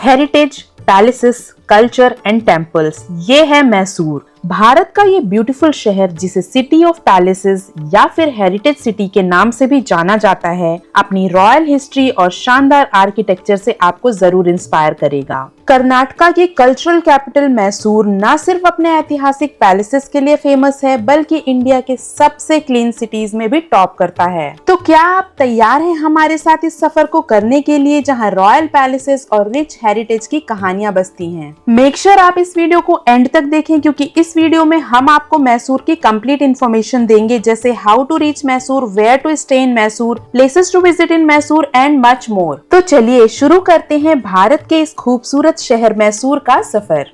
Heritage, palaces, culture and temples, ये है मैसूर। भारत का ये ब्यूटीफुल शहर जिसे सिटी ऑफ पैलेसेस या फिर हेरिटेज सिटी के नाम से भी जाना जाता है, अपनी रॉयल हिस्ट्री और शानदार आर्किटेक्चर से आपको जरूर इंस्पायर करेगा। कर्नाटका की कल्चरल कैपिटल मैसूर न सिर्फ अपने ऐतिहासिक पैलेसेस के लिए फेमस है, बल्कि इंडिया के सबसे क्लीन सिटीज में भी टॉप करता है। तो क्या आप तैयार हैं हमारे साथ इस सफर को करने के लिए, जहां रॉयल पैलेसेस और रिच हेरिटेज की कहानियां बसती हैं? मेक श्योर आप इस वीडियो को एंड तक देखें, क्योंकि इस वीडियो में हम आपको मैसूर की कंप्लीट इन्फॉर्मेशन देंगे, जैसे how to reach Mysore, where to stay in Mysore, places to visit in Mysore and much more. तो चलिए शुरू करते हैं भारत के इस खूबसूरत शहर मैसूर का सफर।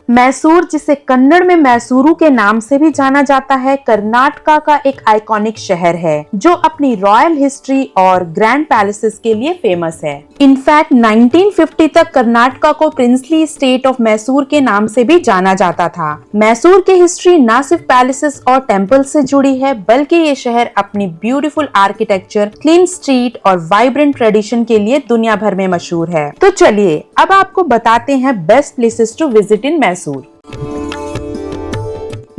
मैसूर, जिसे कन्नड़ में मैसूरू के नाम से भी जाना जाता है, कर्नाटका का एक आइकॉनिक शहर है जो अपनी रॉयल हिस्ट्री और ग्रैंड पैलेसेस के लिए फेमस है। इनफैक्ट 1950 तक कर्नाटका को प्रिंसली स्टेट ऑफ मैसूर के नाम से भी जाना जाता था। मैसूर की हिस्ट्री न सिर्फ पैलेसेस और टेम्पल से जुड़ी है, बल्कि ये शहर अपनी ब्यूटीफुल आर्किटेक्चर, क्लीन स्ट्रीट और वाइब्रेंट ट्रेडिशन के लिए दुनिया भर में मशहूर है। तो चलिए अब आपको बताते हैं best places to visit in Mysore.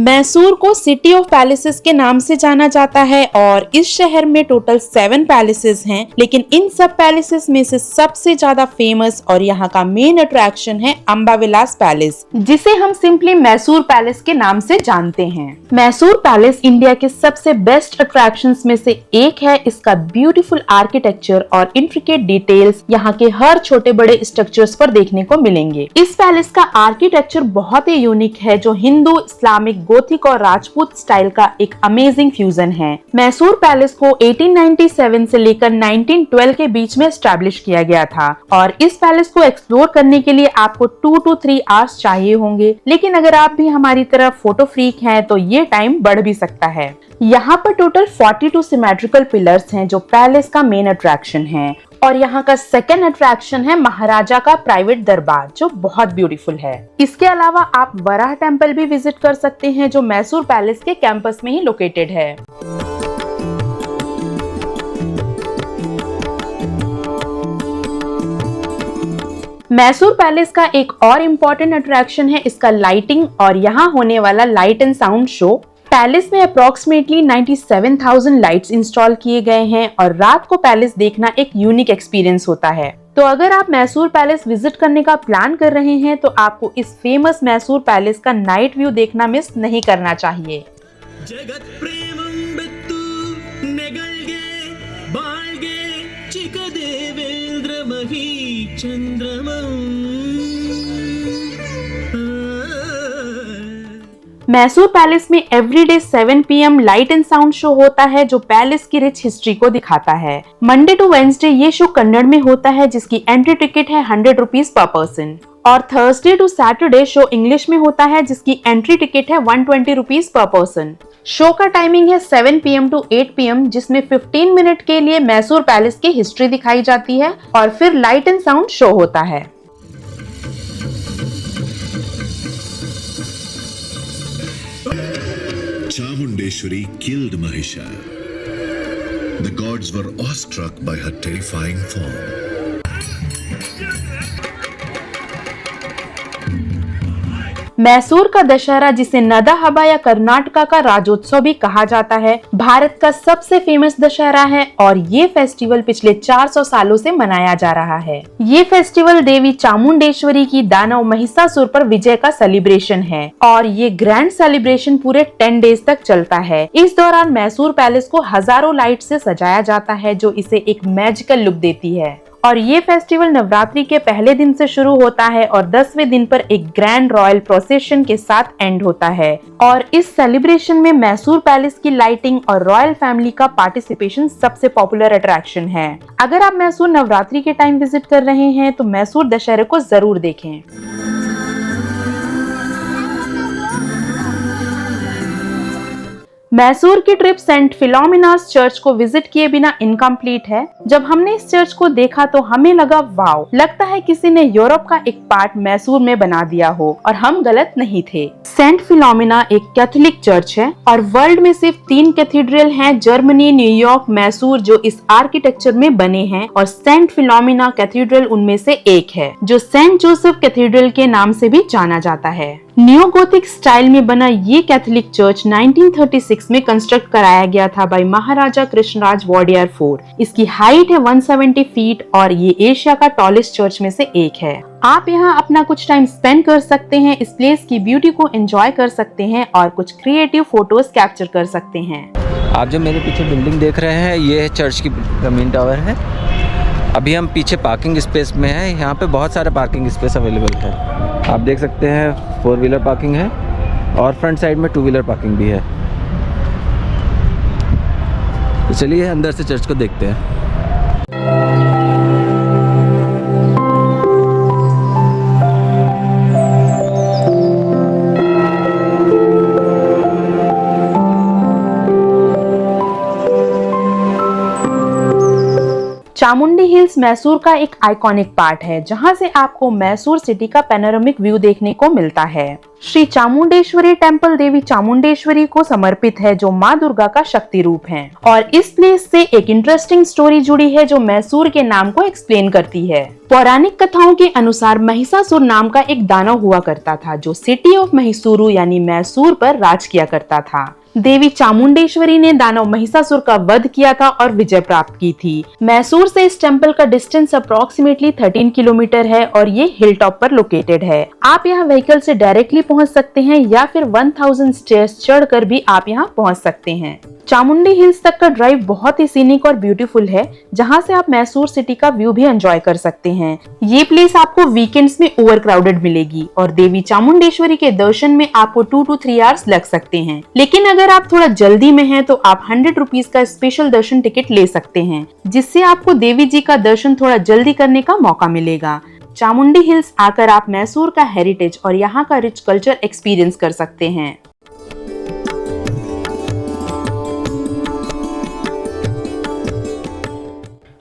Mysore को सिटी ऑफ पैलेसेस के नाम से जाना जाता है और इस शहर में टोटल 7 पैलेसेस हैं, लेकिन इन सब पैलेसेस में से सबसे ज्यादा फेमस और यहाँ का मेन अट्रैक्शन है अम्बाविलास पैलेस, जिसे हम सिंपली मैसूर पैलेस के नाम से जानते हैं। मैसूर पैलेस इंडिया के सबसे बेस्ट अट्रैक्शंस में से एक है। इसका ब्यूटीफुल आर्किटेक्चर और इंट्रिकेट डिटेल्स यहाँ के हर छोटे बड़े स्ट्रक्चर्स पर देखने को मिलेंगे। इस पैलेस का आर्किटेक्चर बहुत ही यूनिक है, जो हिंदू, इस्लामिक, गोथिक और राजपूत स्टाइल का एक अमेजिंग फ्यूजन है। मैसूर पैलेस को 1897 से लेकर 1912 के बीच में एस्टैब्लिश किया गया था और इस पैलेस को एक्सप्लोर करने के लिए आपको 2 to 3 आवर्स चाहिए होंगे, लेकिन अगर आप भी हमारी तरह फोटो फ्रीक हैं तो ये टाइम बढ़ भी सकता है। यहाँ पर टोटल 42 सिमेट्रिकल पिलर्स हैं जो पैलेस का मेन अट्रैक्शन है, और यहाँ का सेकेंड अट्रैक्शन है महाराजा का प्राइवेट दरबार, जो बहुत ब्यूटीफुल है। इसके अलावा आप वराह टेम्पल भी विजिट कर सकते हैं, जो मैसूर पैलेस के कैंपस में ही लोकेटेड है। मैसूर पैलेस का एक और इम्पोर्टेंट अट्रैक्शन है इसका लाइटिंग और यहाँ होने वाला light and sound show. Palace में अप्रोक्सीमेटली 97,000 लाइट्स इंस्टॉल किए गए हैं और रात को पैलेस देखना एक यूनिक एक्सपीरियंस होता है। तो अगर आप मैसूर पैलेस विजिट करने का प्लान कर रहे हैं तो आपको इस फेमस मैसूर पैलेस का नाइट व्यू देखना मिस नहीं करना चाहिए। जगत प्रेमं बित्तु नेगल्गे बाल्गे चिक देवेंद्र मही चंद्रमं। मैसूर पैलेस में everyday 7 PM light and sound show होता है, जो पैलेस की रिच हिस्ट्री को दिखाता है। मंडे टू वेडनेसडे ये शो कन्नड़ में होता है, जिसकी एंट्री टिकट है 100 रुपीज पर पर्सन, और Thursday to Saturday show English में होता है, जिसकी एंट्री टिकट है 120 रुपीज पर पर्सन। शो का टाइमिंग है 7 PM to 8 PM, जिसमें 15 मिनट के लिए मैसूर पैलेस की हिस्ट्री दिखाई जाती है और फिर लाइट एंड साउंड शो होता है। Chamundeshwari killed Mahisha. The gods were awestruck by her terrifying form. Mysore का दशहरा, जिसे नदा हबा या कर्नाटका का राज्योत्सव भी कहा जाता है, भारत का सबसे फेमस दशहरा है और ये फेस्टिवल पिछले 400 सालों से मनाया जा रहा है। ये फेस्टिवल देवी चामुंडेश्वरी की दानव महिषासुर पर विजय का सेलिब्रेशन है और ये ग्रैंड सेलिब्रेशन पूरे 10 डेज तक चलता है। इस दौरान मैसूर पैलेस को हजारों लाइट से सजाया जाता है, जो इसे एक मैजिकल लुक देती है। और ये फेस्टिवल नवरात्रि के पहले दिन से शुरू होता है और 10वें दिन पर एक ग्रैंड रॉयल प्रोसेशन के साथ एंड होता है। और इस सेलिब्रेशन में मैसूर पैलेस की लाइटिंग और रॉयल फैमिली का पार्टिसिपेशन सबसे पॉपुलर अट्रैक्शन है। अगर आप मैसूर नवरात्रि के टाइम विजिट कर रहे हैं तो मैसूर दशहरे को जरूर देखें। मैसूर की ट्रिप सेंट फिलोमिनास चर्च को विजिट किए बिना इनकम्प्लीट है। जब हमने इस चर्च को देखा तो हमें लगा वाव, लगता है किसी ने यूरोप का एक पार्ट मैसूर में बना दिया हो, और हम गलत नहीं थे। सेंट फिलोमिना एक कैथोलिक चर्च है और वर्ल्ड में सिर्फ 3 कैथेड्रल हैं, जर्मनी, न्यूयॉर्क, मैसूर, जो इस आर्किटेक्चर में बने हैं, और सेंट फिलोमिना कैथेड्रल उनमें से एक है, जो सेंट जोसेफ कैथेड्रल के नाम से भी जाना जाता है। न्यू गोथिक स्टाइल में बना ये कैथोलिक चर्च 1936 में कंस्ट्रक्ट कराया गया था बाय महाराजा कृष्णराज वॉडियर IV। इसकी हाइट है 170 फीट और ये एशिया का टॉलेस्ट चर्च में से एक है। आप यहाँ अपना कुछ टाइम स्पेंड कर सकते हैं, इस प्लेस की ब्यूटी को एंजॉय कर सकते हैं और कुछ क्रिएटिव फोटोज कैप्चर कर सकते हैं। आप जो मेरे पीछे बिल्डिंग देख रहे हैं, ये चर्च की मेन टावर है। अभी हम पीछे पार्किंग स्पेस में हैं। यहाँ पे बहुत सारे पार्किंग स्पेस अवेलेबल है। आप देख सकते हैं 4 व्हीलर पार्किंग है और फ्रंट साइड में 2 व्हीलर पार्किंग भी है। तो चलिए अंदर से चर्च को देखते हैं। चामुंडी हिल्स मैसूर का एक आइकॉनिक पार्ट है, जहां से आपको मैसूर सिटी का पैनोरामिक व्यू देखने को मिलता है। श्री चामुंडेश्वरी टेम्पल देवी चामुंडेश्वरी को समर्पित है, जो माँ दुर्गा का शक्ति रूप है। और इस प्लेस से एक इंटरेस्टिंग स्टोरी जुड़ी है जो मैसूर के नाम को एक्सप्लेन करती है। पौराणिक कथाओं के अनुसार महिषासुर नाम का एक दानव हुआ करता था, जो सिटी ऑफ महिसूरू यानी मैसूर पर राज किया करता था। देवी चामुंडेश्वरी ने दानव महिषासुर का वध किया था और विजय प्राप्त की थी। मैसूर से इस टेम्पल का डिस्टेंस अप्रोक्सीमेटली 13 किलोमीटर है और ये हिल टॉप पर लोकेटेड है। आप यहाँ व्हीकल से डायरेक्टली पहुँच सकते हैं या फिर 1000 स्टेयर्स चढ़कर भी आप यहाँ पहुँच सकते हैं। चामुंडी हिल्स तक का ड्राइव बहुत ही सीनिक और ब्यूटीफुल है, जहाँ से आप मैसूर सिटी का व्यू भी एंजॉय कर सकते हैं। ये प्लेस आपको वीकेंड्स में ओवर क्राउडेड मिलेगी और देवी चामुंडेश्वरी के दर्शन में आपको 2 to 3 आवर्स लग सकते हैं। लेकिन अगर आप थोड़ा जल्दी में हैं तो आप 100 रुपीज का स्पेशल दर्शन टिकट ले सकते हैं, जिससे आपको देवी जी का दर्शन थोड़ा जल्दी करने का मौका मिलेगा। चामुंडी हिल्स आकर आप मैसूर का हेरिटेज और यहाँ का रिच कल्चर एक्सपीरियंस कर सकते हैं।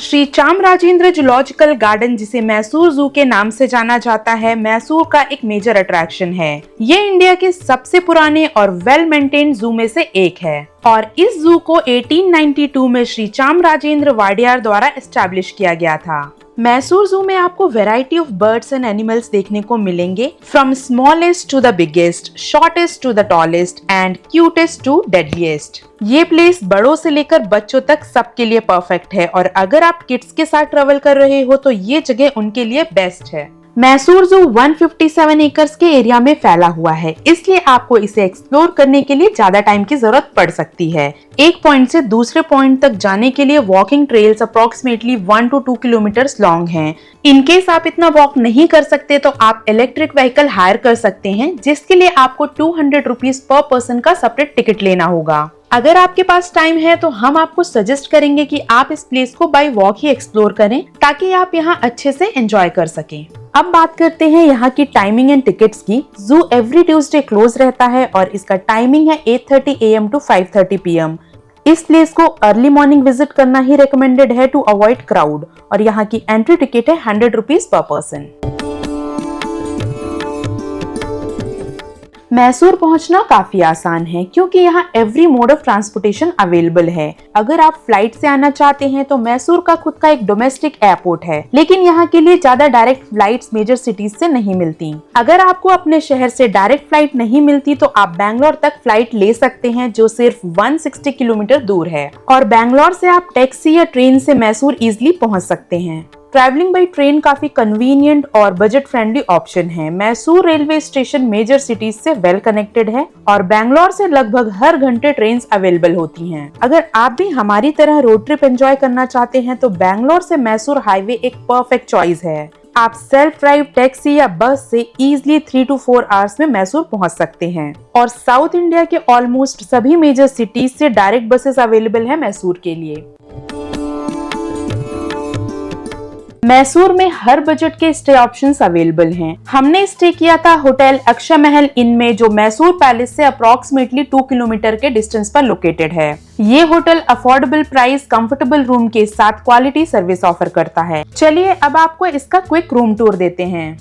श्री चामराजेंद्र जूलॉजिकल गार्डन, जिसे मैसूर जू के नाम से जाना जाता है, मैसूर का एक मेजर अट्रैक्शन है। ये इंडिया के सबसे पुराने और वेल मेंटेन्ड जू में से एक है और इस जू को 1892 में श्री चामराजेंद्र वाडियार द्वारा एस्टैब्लिश किया गया था। मैसूर जू में आपको variety of birds and animals देखने को मिलेंगे, from smallest to the biggest, shortest to the tallest and cutest to deadliest. ये प्लेस बड़ों से लेकर बच्चों तक सबके लिए परफेक्ट है और अगर आप किड्स के साथ ट्रेवल कर रहे हो तो ये जगह उनके लिए बेस्ट है। मैसूर जू 157 एकर्स के एरिया में फैला हुआ है, इसलिए आपको इसे एक्सप्लोर करने के लिए ज्यादा टाइम की जरूरत पड़ सकती है। एक पॉइंट से दूसरे पॉइंट तक जाने के लिए walking trails approximately 1 to 2 kilometres long हैं। इनकेस आप इतना वॉक नहीं कर सकते तो आप इलेक्ट्रिक व्हीकल हायर कर सकते हैं, जिसके लिए आपको 200 रुपीज पर पर्सन का सेपरेट टिकट लेना होगा। अगर आपके पास टाइम है तो हम आपको सजेस्ट करेंगे कि आप इस प्लेस को बाय वॉक ही एक्सप्लोर करें, ताकि आप यहाँ अच्छे से एंजॉय कर सकें। अब बात करते हैं यहाँ की टाइमिंग एंड टिकट्स की। जू एवरी ट्यूसडे क्लोज रहता है और इसका टाइमिंग है 8:30 AM to 5:30 PM। इस प्लेस को अर्ली मॉर्निंग विजिट करना ही रिकमेंडेड है टू अवॉइड क्राउड और यहाँ की एंट्री टिकट है 100 रुपीज पर पर्सन। मैसूर पहुंचना काफी आसान है क्योंकि यहाँ every mode of transportation available है। अगर आप फ्लाइट से आना चाहते हैं तो मैसूर का खुद का एक डोमेस्टिक एयरपोर्ट है, लेकिन यहाँ के लिए ज्यादा डायरेक्ट फ्लाइट्स मेजर सिटीज से नहीं मिलती। अगर आपको अपने शहर से डायरेक्ट फ्लाइट नहीं मिलती तो आप बैंगलोर तक फ्लाइट ले सकते हैं, जो सिर्फ 160 किलोमीटर दूर है, और बैंगलोर से आप टैक्सी या ट्रेन से मैसूर इजिली पहुँच सकते हैं। ट्रैवलिंग बाई ट्रेन काफी कन्वीनियंट और बजट फ्रेंडली ऑप्शन है। Mysore railway station major cities से वेल कनेक्टेड है और बैंगलोर से लगभग हर घंटे ट्रेन अवेलेबल होती हैं। अगर आप भी हमारी तरह रोड ट्रिप एंजॉय करना चाहते हैं तो बैंगलोर से मैसूर हाईवे एक परफेक्ट चॉइस है। आप सेल्फ ड्राइव, टैक्सी या बस से इजिली 3 to 4 आवर्स में मैसूर पहुंच सकते हैं और साउथ इंडिया के ऑलमोस्ट सभी मेजर सिटीज से डायरेक्ट बसेस अवेलेबल है मैसूर के लिए। मैसूर में हर बजट के स्टे ऑप्शंस अवेलेबल हैं। हमने स्टे किया था होटल अक्षय महल इन में, जो मैसूर पैलेस से अप्रोक्सीमेटली 2 किलोमीटर के डिस्टेंस पर लोकेटेड है। ये hotel affordable price, comfortable room के साथ क्वालिटी सर्विस ऑफर करता है। चलिए अब आपको इसका क्विक रूम टूर देते हैं।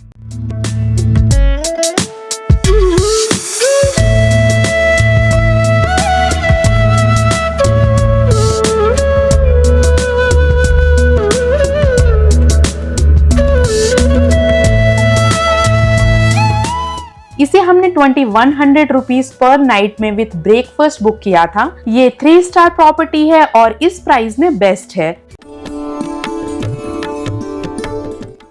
इसे हमने 2100 रुपीज पर नाइट में विथ ब्रेकफास्ट बुक किया था। ये 3 स्टार प्रॉपर्टी है और इस प्राइस में बेस्ट है।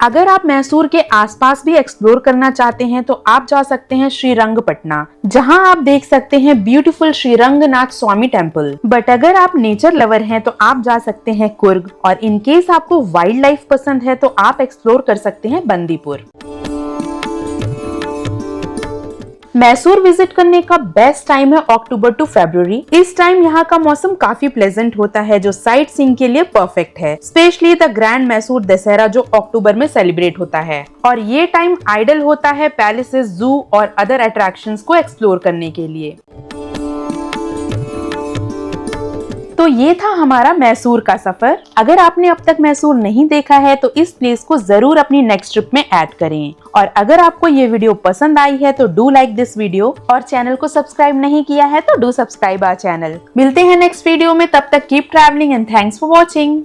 अगर आप मैसूर के आसपास भी एक्सप्लोर करना चाहते हैं तो आप जा सकते हैं श्रीरंगपटना, जहां आप देख सकते हैं beautiful Srirangnath Swami temple. But अगर आप नेचर लवर हैं तो आप जा सकते हैं कुर्ग, और इन केस आपको वाइल्ड लाइफ पसंद है तो आप एक्सप्लोर कर सकते हैं बंदीपुर। मैसूर विजिट करने का बेस्ट टाइम है अक्टूबर टू फरवरी। इस टाइम यहाँ का मौसम काफी प्लेजेंट होता है, जो साइट सीइंग के लिए परफेक्ट है। Specially the grand Mysore Dussehra जो अक्टूबर में सेलिब्रेट होता है, और ये टाइम आइडल होता है पैलेसेस, जू और अदर अट्रैक्शंस को एक्सप्लोर करने के लिए। तो ये था हमारा मैसूर का सफर। अगर आपने अब तक मैसूर नहीं देखा है तो इस प्लेस को जरूर अपनी नेक्स्ट ट्रिप में ऐड करें। और अगर आपको ये वीडियो पसंद आई है तो डू लाइक दिस वीडियो, और चैनल को सब्सक्राइब नहीं किया है तो डू सब्सक्राइब आवर चैनल। मिलते हैं नेक्स्ट वीडियो में, तब तक keep travelling and thanks for watching.